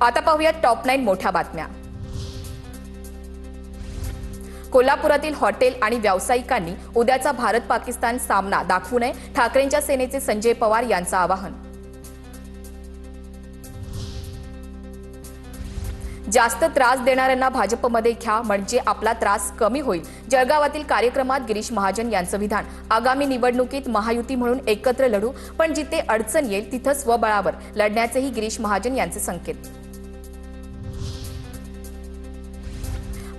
आता पाहूया टॉप 9 मोठ्या बातम्या। कोल्हापुरातील हॉटेल आणि व्यावसायिकांनी उद्याचा भारत-पाकिस्तान सामना दाखवू नये, ठाकरेंच्या सेनेचे संजय पवार यांचं आवाहन। जास्त त्रास देणाऱ्यांना भाजपमध्ये घ्या म्हणजे आपला त्रास कमी होईल, जळगावातील कार्यक्रमात गिरीश महाजन यांचं विधान। आगामी निवडणुकीत महायुती म्हणून एकत्र लढू, पण जिथे अडचण येईल तिथं स्वबळावर लढण्याचेही गिरीश महाजन यांचे संकेत।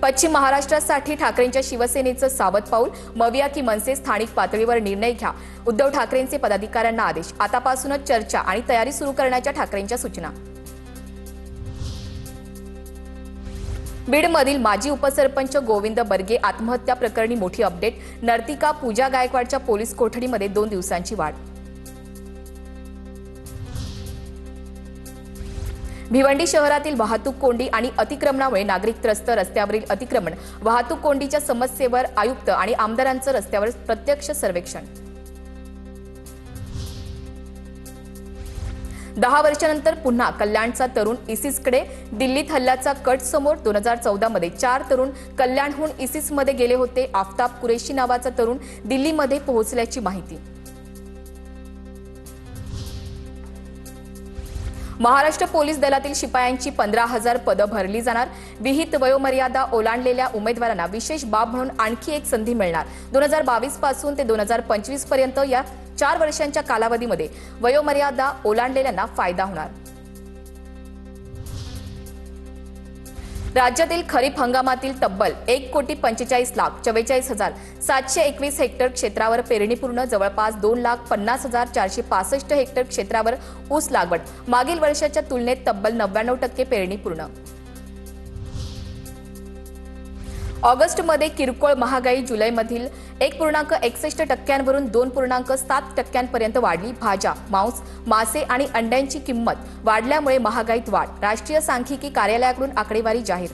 पश्चिम महाराष्ट्रासाठी ठाकरेंच्या शिवसेनेचं सावध पाऊल, मविया की मनसे स्थानिक पातळीवर निर्णय घ्या, उद्धव ठाकरेंचे पदाधिकाऱ्यांना आदेश। आतापासूनच चर्चा आणि तयारी सुरू करण्याच्या ठाकरेंच्या सूचना। बीडमधील माजी उपसरपंच गोविंद बर्गे आत्महत्या प्रकरणी मोठी अपडेट, नर्तिका पूजा गायकवाडच्या पोलीस कोठडीमध्ये 2 दिवसांची वाढ। भिवंडी शहरातील वाहतूक कोंडी आणि अतिक्रमणामुळे नागरिक त्रस्त, रस्त्यावरील अतिक्रमण, वाहतूक कोंडीच्या समस्येवर आयुक्त आणि आमदारांचं रस्त्यावर प्रत्यक्ष सर्वेक्षण। 10 वर्षांनंतर पुन्हा कल्याणचा तरुण इसिसकडे, दिल्लीत हल्ल्याचा कट समोर। 2014 मध्ये 4 तरुण कल्याणहून इसिसमध्ये गेले होते, आफताब कुरेशी नावाचा तरुण दिल्लीमध्ये पोहोचल्याची माहिती। महाराष्ट्र पोलीस दलातील शिपायांची 15,000 पदं भरली जाणार, विहित वयोमर्यादा ओलांडलेल्या उमेदवारांना विशेष बाब म्हणून आणखी एक संधी मिळणार। 2022 पासून ते 2025 पर्यंत या 4 वर्षांच्या कालावधीमध्ये वयोमर्यादा ओलांडलेल्यांना फायदा होणार। राज्यातील खरीप हंगामातील तब्बल 1,45,44,721 हेक्टर क्षेत्रावर पेरणी पूर्ण, जवळपास 2,50,465 हेक्टर क्षेत्रावर ऊस लागवड, मागील वर्षाच्या तुलनेत तब्बल 99% पेरणी पूर्ण। ऑगस्टमध्ये किरकोळ महागाई जुलैमधील 1.61% 2.7% वाढली। भाज्या, मांस, मासे आणि अंड्यांची किंमत वाढल्यामुळे महागाईत वाढ, राष्ट्रीय सांख्यिकी कार्यालयाकडून आकडेवारी जाहीर।